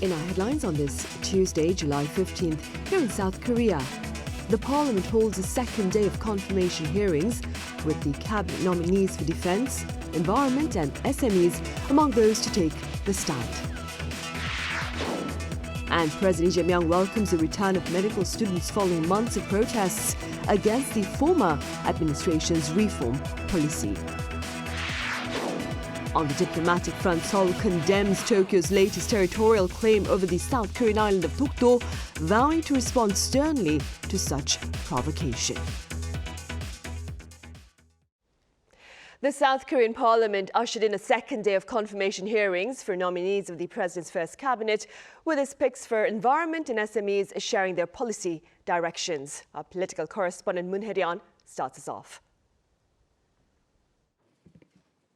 In our headlines on this Tuesday, July 15th, here in South Korea, the Parliament holds a second day of confirmation hearings with the cabinet nominees for defense, environment and SMEs among those to take the stand. And President Lee Jae-myung welcomes the return of medical students following months of protests against the former administration's reform policy. On the diplomatic front, Seoul condemns Tokyo's latest territorial claim over the South Korean island of Dokdo, vowing to respond sternly to such provocation. The South Korean parliament ushered in a second day of confirmation hearings for nominees of the president's first cabinet, with its picks for environment and SMEs sharing their policy directions. Our political correspondent Moon Hae-ryun starts us off.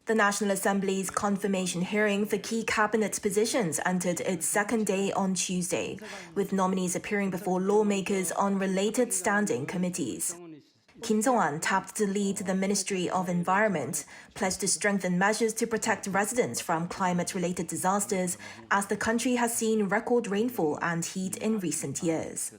The National Assembly's confirmation hearing for key cabinet positions entered its second day on Tuesday, with nominees appearing before lawmakers on related standing committees. Kim Sung-hwan tapped to lead the Ministry of Environment, pledged to strengthen measures to protect residents from climate-related disasters as the country has seen record rainfall and heat in recent years.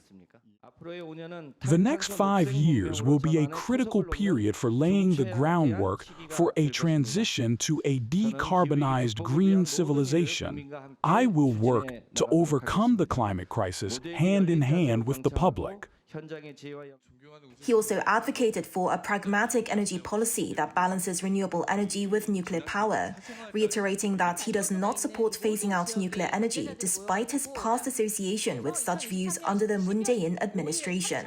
The next 5 years will be a critical period for laying the groundwork for a transition to a decarbonized green civilization. I will work to overcome the climate crisis hand in hand with the public. He also advocated for a pragmatic energy policy that balances renewable energy with nuclear power, reiterating that he does not support phasing out nuclear energy despite his past association with such views under the Moon Jae-in administration.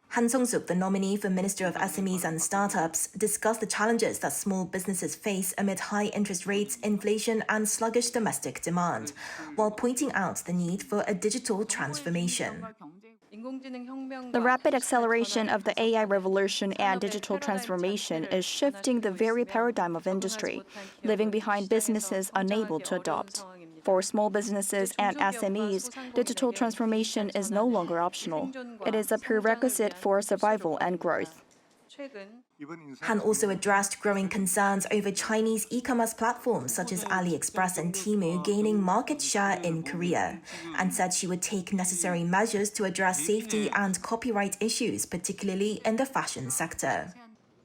Han Sung-suk, the nominee for Minister of SMEs and Startups, discussed the challenges that small businesses face amid high interest rates, inflation and sluggish domestic demand, while pointing out the need for a digital transformation. The rapid acceleration of the AI revolution and digital transformation is shifting the very paradigm of industry, leaving behind businesses unable to adopt. For small businesses and SMEs, digital transformation is no longer optional. It is a prerequisite for survival and growth. Han also addressed growing concerns over Chinese e-commerce platforms such as AliExpress and Temu gaining market share in Korea, and said she would take necessary measures to address safety and copyright issues, particularly in the fashion sector.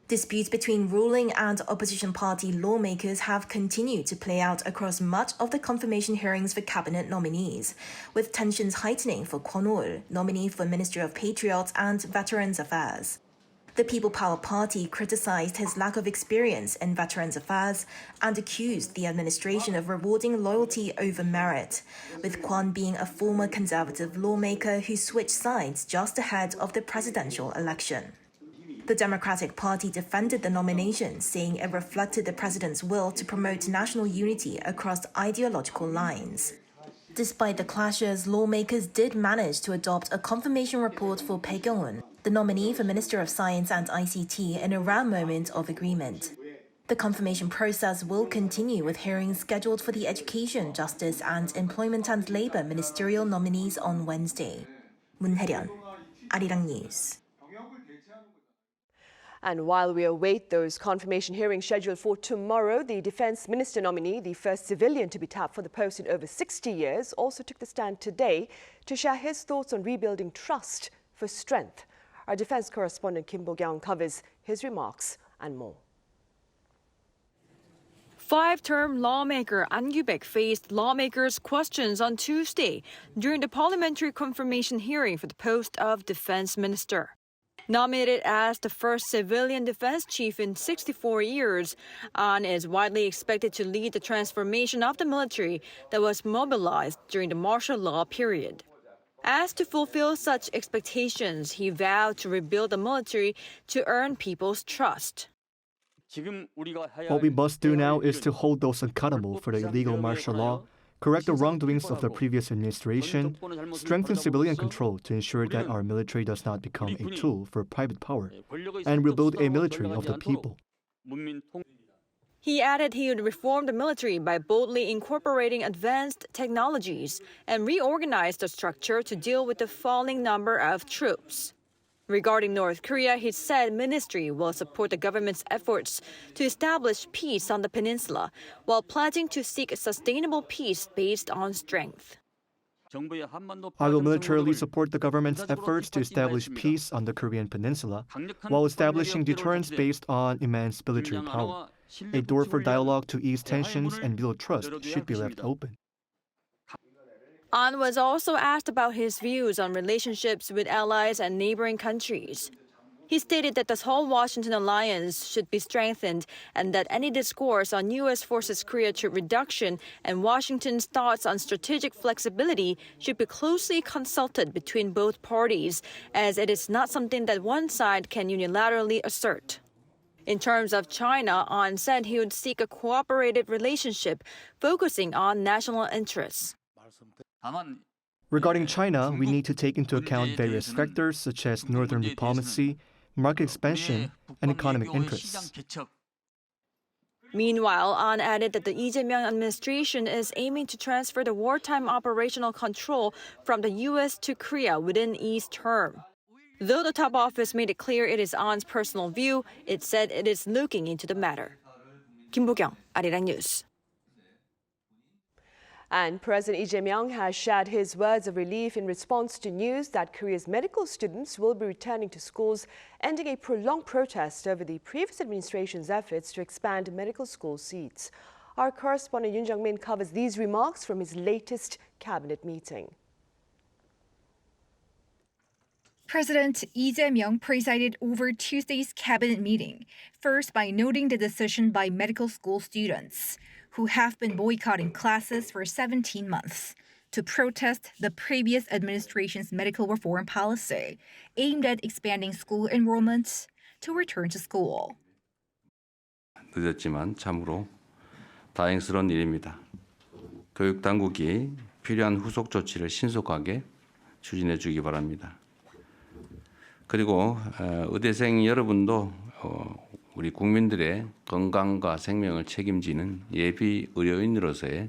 Disputes between ruling and opposition party lawmakers have continued to play out across much of the confirmation hearings for cabinet nominees, with tensions heightening for Kwon Ol, nominee for Ministry of Patriots and Veterans Affairs. The People Power Party criticized his lack of experience in veterans affairs and accused the administration of rewarding loyalty over merit, with Kwon being a former conservative lawmaker who switched sides just ahead of the presidential election. The Democratic Party defended the nomination, saying it reflected the president's will to promote national unity across ideological lines. Despite the clashes, lawmakers did manage to adopt a confirmation report for Bae Kyung-hoon, the nominee for Minister of Science and ICT, in a rare moment of agreement. The confirmation process will continue with hearings scheduled for the Education, Justice and Employment and Labor ministerial nominees on Wednesday. Moon Hae-ryun, Arirang News. And while we await those confirmation hearings scheduled for tomorrow, the Defense Minister nominee, the first civilian to be tapped for the post in over 60 years, also took the stand today to share his thoughts on rebuilding trust for strength. Our defense correspondent Kim Bo-kyung covers his remarks and more. Five-term lawmaker Ahn Gyu-back faced lawmakers' questions on Tuesday during the parliamentary confirmation hearing for the post of defense minister. Nominated as the first civilian defense chief in 64 years, Ahn is widely expected to lead the transformation of the military that was mobilized during the martial law period. Asked to fulfill such expectations, he vowed to rebuild the military to earn people's trust. What we must do now is to hold those accountable for the illegal martial law, correct the wrongdoings of the previous administration, strengthen civilian control to ensure that our military does not become a tool for private power, and rebuild a military of the people. He added he would reform the military by boldly incorporating advanced technologies and reorganize the structure to deal with the falling number of troops. Regarding North Korea, he said ministry will support the government's efforts to establish peace on the peninsula while pledging to seek sustainable peace based on strength. I will militarily support the government's efforts to establish peace on the Korean peninsula while establishing deterrence based on immense military power. A door for dialogue to ease tensions and build trust should be left open. Ahn was also asked about his views on relationships with allies and neighboring countries. He stated that the Seoul-Washington alliance should be strengthened and that any discourse on U.S. forces Korea troop reduction and Washington's thoughts on strategic flexibility should be closely consulted between both parties, as it is not something that one side can unilaterally assert. In terms of China, Ahn said he would seek a cooperative relationship focusing on national interests. Regarding China, we need to take into account various factors such as northern diplomacy, market expansion, and economic interests. Meanwhile, Ahn added that the Lee Jae-myung administration is aiming to transfer the wartime operational control from the U.S. to Korea within Lee's term. Though the top office made it clear it is Ahn's personal view, it said it is looking into the matter. Kim Bo-kyung, Arirang News. And President Lee Jae-myung has shared his words of relief in response to news that Korea's medical students will be returning to schools, ending a prolonged protest over the previous administration's efforts to expand medical school seats. Our correspondent Yoon Jung-min covers these remarks from his latest cabinet meeting. President Lee Jae-myung presided over Tuesday's cabinet meeting, first by noting the decision by medical school students, who have been boycotting classes for 17 months, to protest the previous administration's medical reform policy aimed at expanding school enrollment to return to school. 늦었지만 참으로 다행스러운 일입니다. 교육 당국이 필요한 후속 조치를 신속하게 추진해 주기 바랍니다. 그리고 의대생 여러분도 우리 국민들의 건강과 생명을 책임지는 예비 의료인으로서의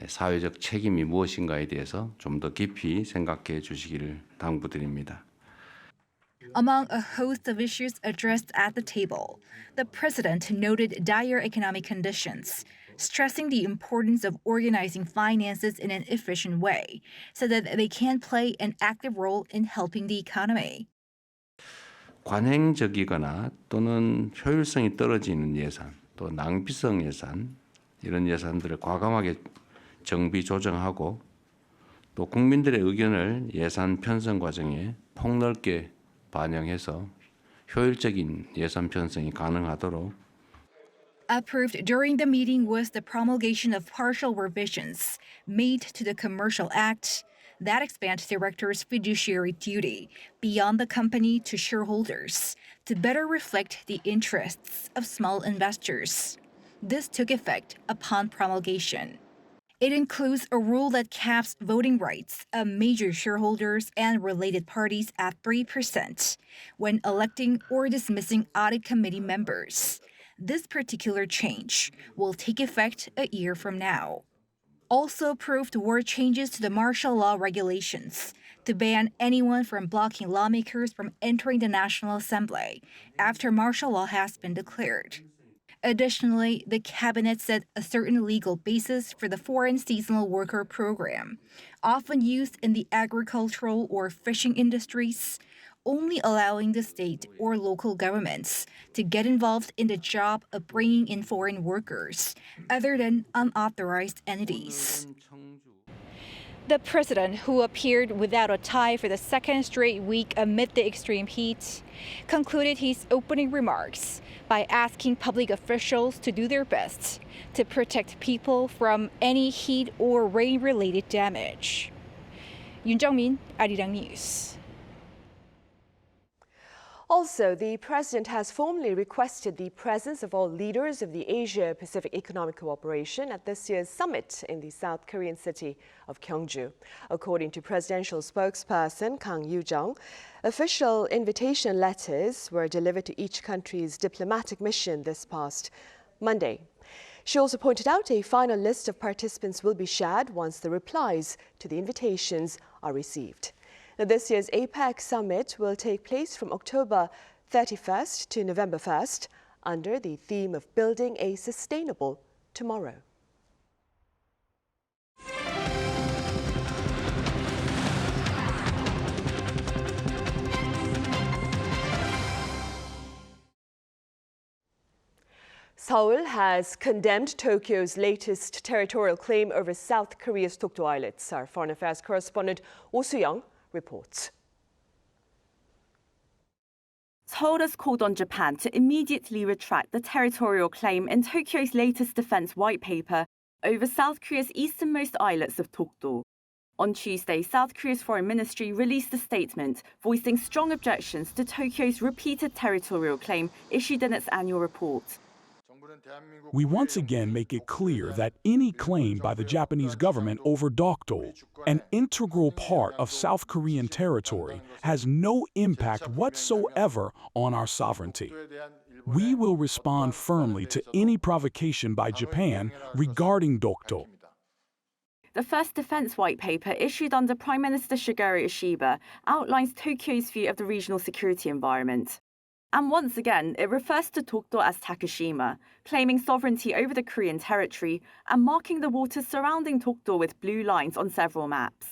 사회적 책임이 무엇인가에 대해서 좀 더 깊이 생각해 주시기를 당부드립니다. Among a host of issues addressed at the table, the president noted dire economic conditions, stressing the importance of organizing finances in an efficient way so that they can play an active role in helping the economy. 관행적이거나 또는 효율성이 떨어지는 예산, 또 낭비성 예산, 이런 예산들을 과감하게 정비 조정하고 또 국민들의 의견을 예산 편성 과정에 폭넓게 반영해서 효율적인 예산 편성이 가능하도록. Approved during the meeting was the promulgation of partial revisions made to the Commercial Act that expand directors' fiduciary duty beyond the company to shareholders to better reflect the interests of small investors. This took effect upon promulgation. It includes a rule that caps voting rights of major shareholders and related parties at 3% when electing or dismissing audit committee members. This particular change will take effect a year from now. Also approved were changes to the martial law regulations to ban anyone from blocking lawmakers from entering the National Assembly after martial law has been declared. Additionally, the cabinet set a certain legal basis for the Foreign Seasonal Worker Program, often used in the agricultural or fishing industries, only allowing the state or local governments to get involved in the job of bringing in foreign workers, other than unauthorized entities. The president, who appeared without a tie for the second straight week amid the extreme heat, concluded his opening remarks by asking public officials to do their best to protect people from any heat or rain-related damage. Yoon Jung-min, Arirang News. Also, the president has formally requested the presence of all leaders of the Asia-Pacific Economic Cooperation at this year's summit in the South Korean city of Gyeongju. According to presidential spokesperson Kang Yoo-jung, official invitation letters were delivered to each country's diplomatic mission this past Monday. She also pointed out a final list of participants will be shared once the replies to the invitations are received. Now, this year's APEC Summit will take place from October 31st to November 1st under the theme of Building a Sustainable Tomorrow. Seoul has condemned Tokyo's latest territorial claim over South Korea's Dokdo islets. Our foreign affairs correspondent Oh Soo-young reports. Seoul has called on Japan to immediately retract the territorial claim in Tokyo's latest defense white paper over South Korea's easternmost islets of Dokdo. On Tuesday, South Korea's foreign ministry released a statement voicing strong objections to Tokyo's repeated territorial claim issued in its annual report. We once again make it clear that any claim by the Japanese government over Dokdo, an integral part of South Korean territory, has no impact whatsoever on our sovereignty. We will respond firmly to any provocation by Japan regarding Dokdo. The first defense white paper issued under Prime Minister Shigeru Ishiba outlines Tokyo's view of the regional security environment. And once again, it refers to Dokdo as Takeshima, claiming sovereignty over the Korean territory and marking the waters surrounding Dokdo with blue lines on several maps.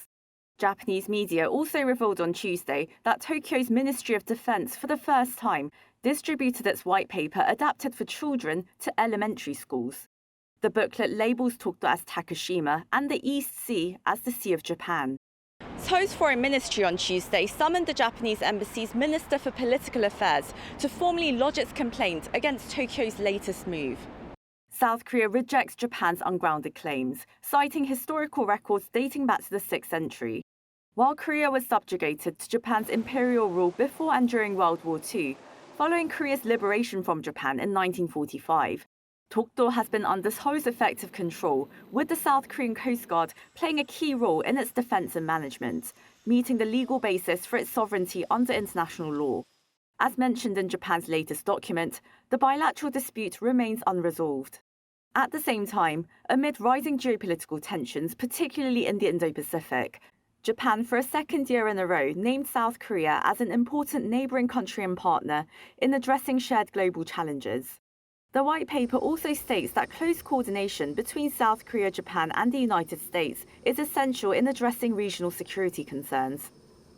Japanese media also revealed on Tuesday that Tokyo's Ministry of Defense, for the first time, distributed its white paper adapted for children to elementary schools. The booklet labels Dokdo as Takeshima and the East Sea as the Sea of Japan. Seoul's foreign ministry on Tuesday summoned the Japanese embassy's Minister for Political Affairs to formally lodge its complaint against Tokyo's latest move. South Korea rejects Japan's ungrounded claims, citing historical records dating back to the 6th century. While Korea was subjugated to Japan's imperial rule before and during World War II, following Korea's liberation from Japan in 1945, Dokdo has been under Seoul's effective control, with the South Korean Coast Guard playing a key role in its defense and management, meeting the legal basis for its sovereignty under international law. As mentioned in Japan's latest document, the bilateral dispute remains unresolved. At the same time, amid rising geopolitical tensions, particularly in the Indo-Pacific, Japan, for a second year in a row, named South Korea as an important neighbouring country and partner in addressing shared global challenges. The white paper also states that close coordination between South Korea, Japan and the United States is essential in addressing regional security concerns.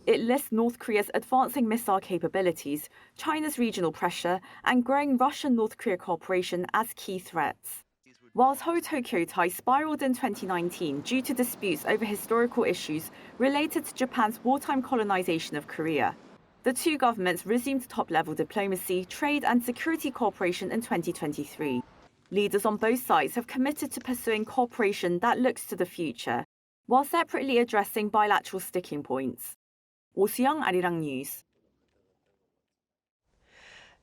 It lists North Korea's advancing missile capabilities, China's regional pressure, and growing Russia-North Korea cooperation as key threats. While Seoul-Tokyo ties spiraled in 2019 due to disputes over historical issues related to Japan's wartime colonization of Korea, the two governments resumed top-level diplomacy, trade and security cooperation in 2023. Leaders on both sides have committed to pursuing cooperation that looks to the future, while separately addressing bilateral sticking points. Oh Soo-young, Arirang News.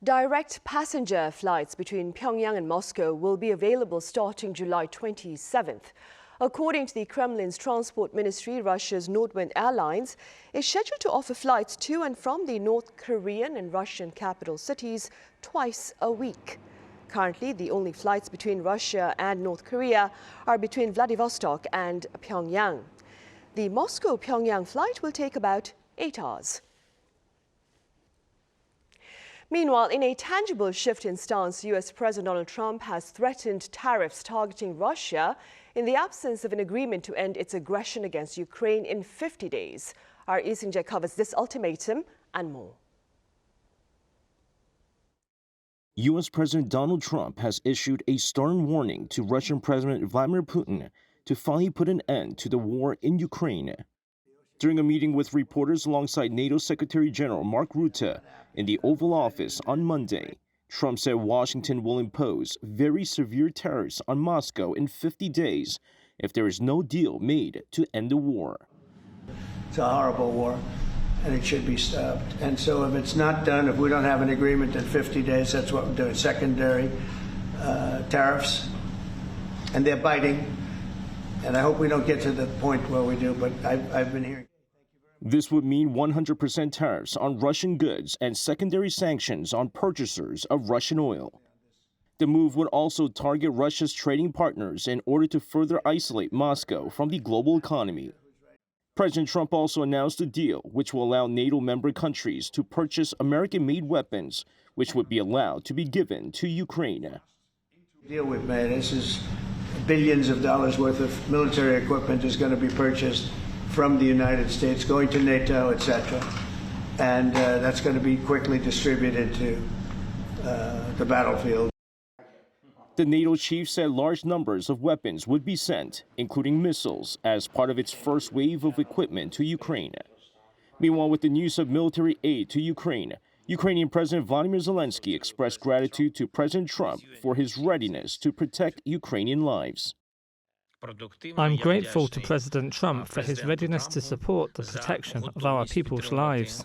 Direct passenger flights between Pyongyang and Moscow will be available starting July 27th. According to the Kremlin's transport ministry, Russia's Nordwind Airlines is scheduled to offer flights to and from the North Korean and Russian capital cities twice a week. Currently, the only flights between Russia and North Korea are between Vladivostok and Pyongyang. The Moscow-Pyongyang flight will take about 8 hours. Meanwhile, in a tangible shift in stance, U.S. President Donald Trump has threatened tariffs targeting Russia in the absence of an agreement to end its aggression against Ukraine in 50 days. Our Lee Seung-jae covers this ultimatum and more. U.S. President Donald Trump has issued a stern warning to Russian President Vladimir Putin to finally put an end to the war in Ukraine. During a meeting with reporters alongside NATO Secretary General Mark Rutte in the Oval Office on Monday, Trump said Washington will impose very severe tariffs on Moscow in 50 days if there is no deal made to end the war. It's a horrible war, and it should be stopped. And so if it's not done, if we don't have an agreement in 50 days, that's what we're doing, secondary tariffs. And they're biting. And I hope we don't get to the point where we do, but I've been hearing. This would mean 100% tariffs on Russian goods and secondary sanctions on purchasers of Russian oil. The move would also target Russia's trading partners in order to further isolate Moscow from the global economy. President Trump also announced a deal which will allow NATO member countries to purchase American-made weapons, which would be allowed to be given to Ukraine. The deal we've made, this is billions of dollars worth of military equipment is going to be purchased from the United States, going to NATO, etc. And that's going to be quickly distributed to the battlefield. The NATO chief said large numbers of weapons would be sent, including missiles, as part of its first wave of equipment to Ukraine. Meanwhile, with the news of military aid to Ukraine, Ukrainian President Volodymyr Zelensky expressed gratitude to President Trump for his readiness to protect Ukrainian lives. I'm grateful to President Trump for his readiness to support the protection of our people's lives.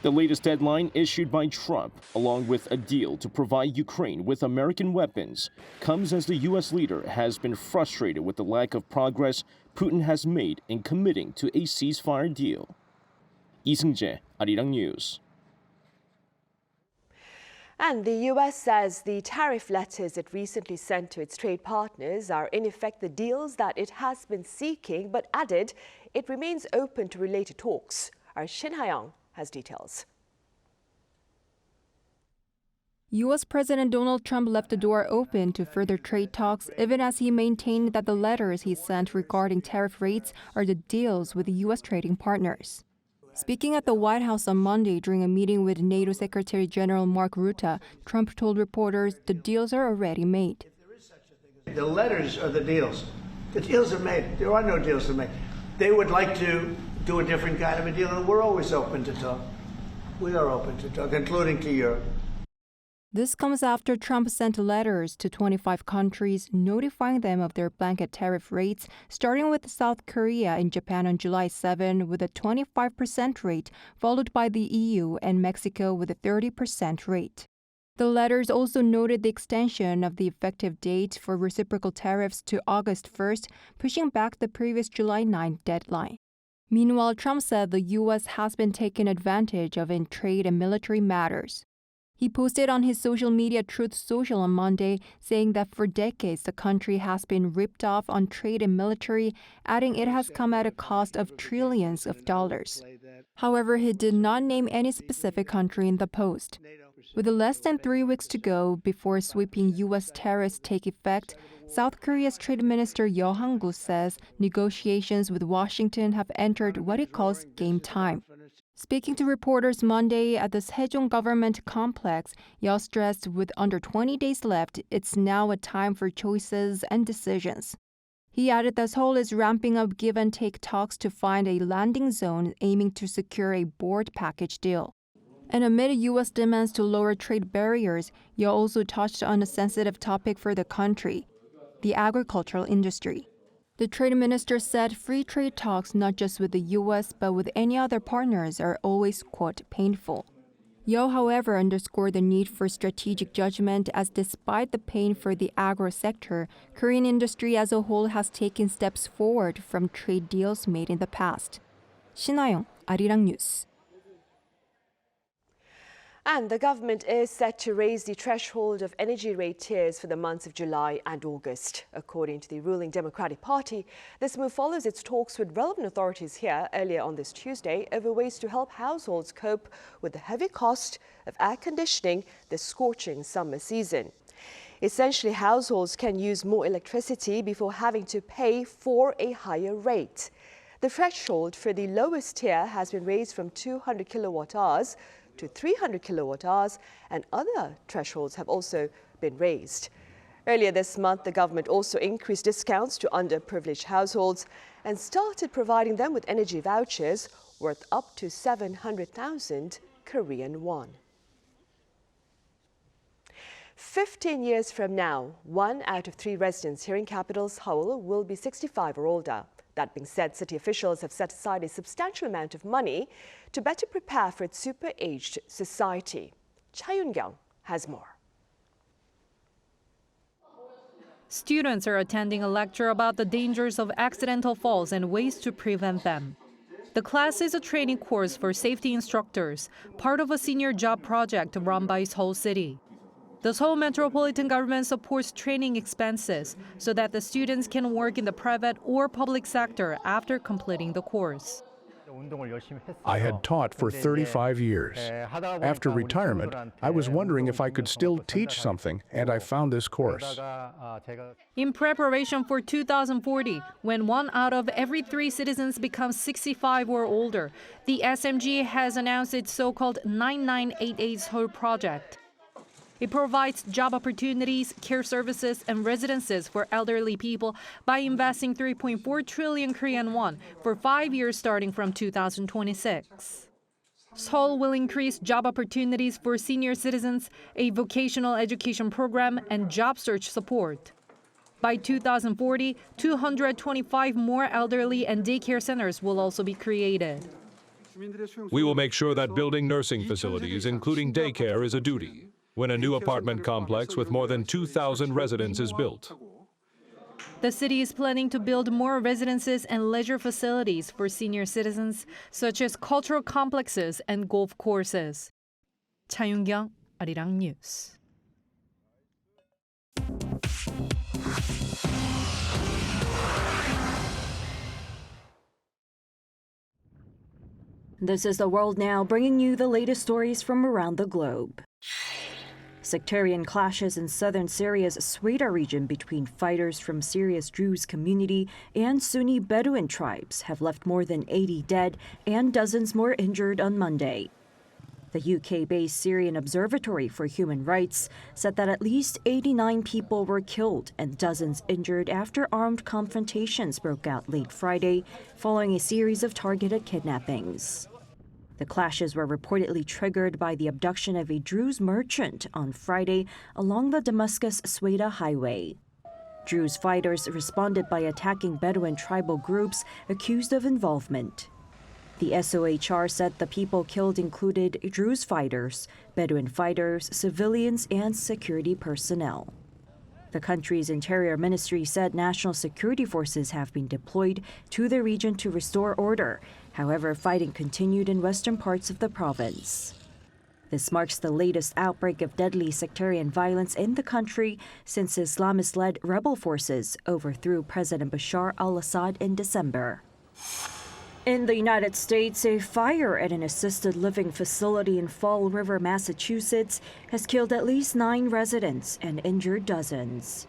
The latest deadline issued by Trump, along with a deal to provide Ukraine with American weapons, comes as the U.S. leader has been frustrated with the lack of progress Putin has made in committing to a ceasefire deal. Lee Seung-jae, Arirang News. And the U.S. says the tariff letters it recently sent to its trade partners are in effect the deals that it has been seeking, but added it remains open to related talks. Our Shin Ha-young has details. U.S. President Donald Trump left the door open to further trade talks, even as he maintained that the letters he sent regarding tariff rates are the deals with the U.S. trading partners. Speaking at the White House on Monday during a meeting with NATO Secretary General Mark Rutte, Trump told reporters the deals are already made. The letters are the deals. The deals are made. There are no deals to make. They would like to do a different kind of a deal, and we're always open to talk. We are open to talk, including to Europe. This comes after Trump sent letters to 25 countries notifying them of their blanket tariff rates, starting with South Korea and Japan on July 7 with a 25% rate, followed by the EU and Mexico with a 30% rate. The letters also noted the extension of the effective date for reciprocal tariffs to August 1st, pushing back the previous July 9 deadline. Meanwhile, Trump said the U.S. has been taken advantage of in trade and military matters. He posted on his social media Truth Social on Monday, saying that for decades the country has been ripped off on trade and military, adding it has come at a cost of trillions of dollars. However, he did not name any specific country in the post. With less than 3 weeks to go before sweeping U.S. tariffs take effect, South Korea's Trade Minister Yoh Hang-gu says negotiations with Washington have entered what he calls game time. Speaking to reporters Monday at the Sejong government complex, Yoh stressed with under 20 days left, it's now a time for choices and decisions. He added that Seoul is ramping up give-and-take talks to find a landing zone aiming to secure a board package deal. And amid U.S. demands to lower trade barriers, Yoh also touched on a sensitive topic for the country, the agricultural industry. The trade minister said free trade talks not just with the U.S. but with any other partners are always, quote, painful. Yoh, however, underscored the need for strategic judgment as despite the pain for the agro sector, Korean industry as a whole has taken steps forward from trade deals made in the past. Shin Ha-young, Arirang News. And the government is set to raise the threshold of energy rate tiers for the months of July and August. According to the ruling Democratic Party, this move follows its talks with relevant authorities here earlier on this Tuesday over ways to help households cope with the heavy cost of air conditioning this scorching summer season. Essentially, households can use more electricity before having to pay for a higher rate. The threshold for the lowest tier has been raised from 200 kilowatt hours to 300 kilowatt hours, and other thresholds have also been raised. Earlier this month, the government also increased discounts to underprivileged households and started providing them with energy vouchers worth up to 700,000 Korean won. 15 years from now, 1 out of 3 residents here in capital Seoul will be 65 or older. That being said, city officials have set aside a substantial amount of money to better prepare for its super-aged society. Cha Yun-kyung has more. Students are attending a lecture about the dangers of accidental falls and ways to prevent them. The class is a training course for safety instructors, part of a senior job project run by Seoul City. The Seoul Metropolitan Government supports training expenses so that the students can work in the private or public sector after completing the course. I had taught for 35 years. After retirement, I was wondering if I could still teach something, and I found this course. In preparation for 2040, when 1 out of every 3 citizens becomes 65 or older, the SMG has announced its so-called 9988 Seoul project. It provides job opportunities, care services, and residences for elderly people by investing 3.4 trillion Korean won for 5 years starting from 2026. Seoul will increase job opportunities for senior citizens, a vocational education program, and job search support. By 2040, 225 more elderly and daycare centers will also be created. We will make sure that building nursing facilities, including daycare, is a duty when a new apartment complex with more than 2,000 residents is built. The city is planning to build more residences and leisure facilities for senior citizens, such as cultural complexes and golf courses. Cha Yoon-kyung, Arirang News. This is The World Now, bringing you the latest stories from around the globe. Sectarian clashes in southern Syria's Sweda region between fighters from Syria's Druze community and Sunni Bedouin tribes have left more than 80 dead and dozens more injured on Monday. The UK-based Syrian Observatory for Human Rights said that at least 89 people were killed and dozens injured after armed confrontations broke out late Friday following a series of targeted kidnappings. The clashes were reportedly triggered by the abduction of a Druze merchant on Friday along the Damascus-Sweda highway. Druze fighters responded by attacking Bedouin tribal groups accused of involvement. The SOHR said the people killed included Druze fighters, Bedouin fighters, civilians, and security personnel. The country's interior ministry said national security forces have been deployed to the region to restore order. However, fighting continued in western parts of the province. This marks the latest outbreak of deadly sectarian violence in the country since Islamist-led rebel forces overthrew President Bashar al-Assad in December. In the United States, a fire at an assisted living facility in Fall River, Massachusetts, has killed at least 9 residents and injured dozens.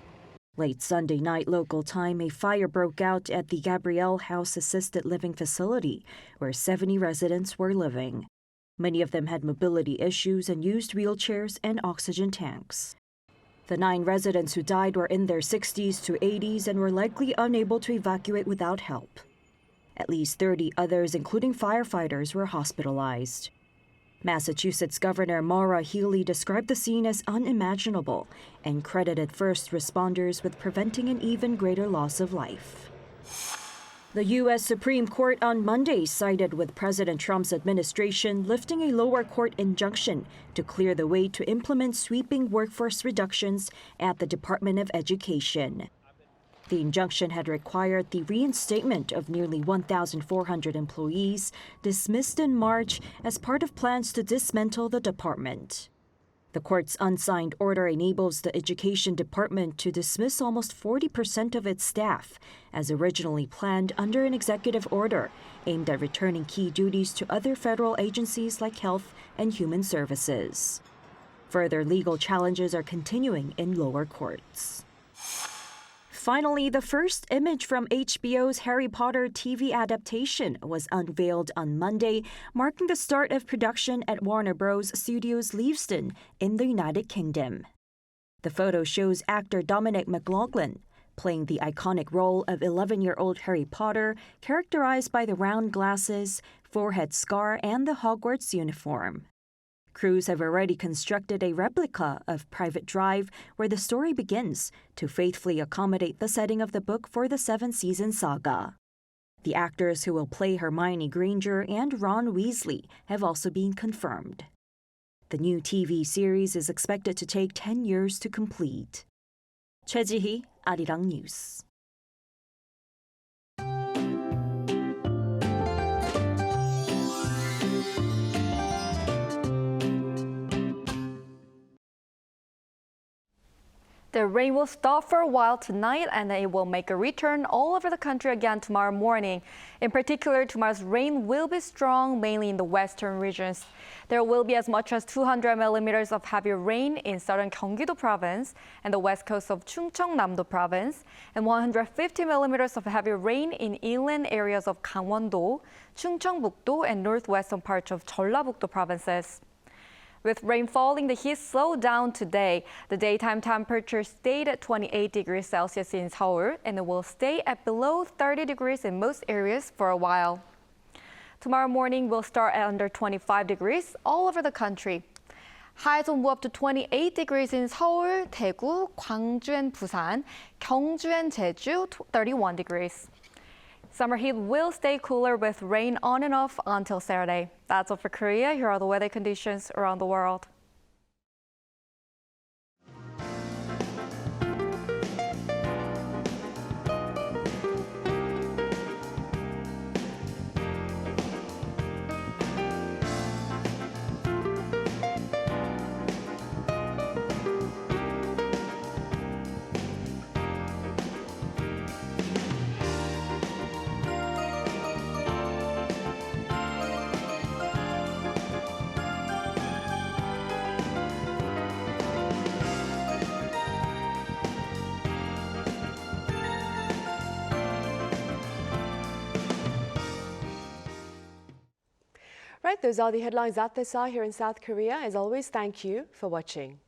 Late Sunday night local time, a fire broke out at the Gabrielle House Assisted Living Facility, where 70 residents were living. Many of them had mobility issues and used wheelchairs and oxygen tanks. The 9 residents who died were in their 60s to 80s and were likely unable to evacuate without help. At least 30 others, including firefighters, were hospitalized. Massachusetts Governor Maura Healey described the scene as unimaginable and credited first responders with preventing an even greater loss of life. The U.S. Supreme Court on Monday sided with President Trump's administration, lifting a lower court injunction to clear the way to implement sweeping workforce reductions at the Department of Education. The injunction had required the reinstatement of nearly 1,400 employees dismissed in March as part of plans to dismantle the department. The court's unsigned order enables the Education Department to dismiss almost 40% of its staff, as originally planned under an executive order aimed at returning key duties to other federal agencies like Health and Human Services. Further legal challenges are continuing in lower courts. Finally, the first image from HBO's Harry Potter TV adaptation was unveiled on Monday, marking the start of production at Warner Bros. Studios Leavesden in the United Kingdom. The photo shows actor Dominic McLaughlin playing the iconic role of 11-year-old Harry Potter, characterized by the round glasses, forehead scar, and the Hogwarts uniform. Crews have already constructed a replica of Private Drive, where the story begins, to faithfully accommodate the setting of the book for the 7-season saga. The actors who will play Hermione Granger and Ron Weasley have also been confirmed. The new TV series is expected to take 10 years to complete. Choi Ji-hee, Arirang News. The rain will stop for a while tonight and then it will make a return all over the country again tomorrow morning. In particular, tomorrow's rain will be strong, mainly in the western regions. There will be as much as 200 millimeters of heavy rain in southern Gyeongju province and the west coast of Chungcheongnam-do province, and 150 millimeters of heavy rain in inland areas of Gangwon-do, Chungcheongbuk-do, and northwestern parts of Jeollabuk-do provinces. With rain falling, the heat slowed down today. The daytime temperature stayed at 28 degrees Celsius in Seoul, and it will stay at below 30 degrees in most areas for a while. Tomorrow morning will start at under 25 degrees all over the country. Highs will move up to 28 degrees in Seoul, Daegu, Gwangju and Busan, Gyeongju and Jeju, 31 degrees. Summer heat will stay cooler with rain on and off until Saturday. That's all for Korea. Here are the weather conditions around the world. Right, those are the headlines at this hour here in South Korea. As always, thank you for watching.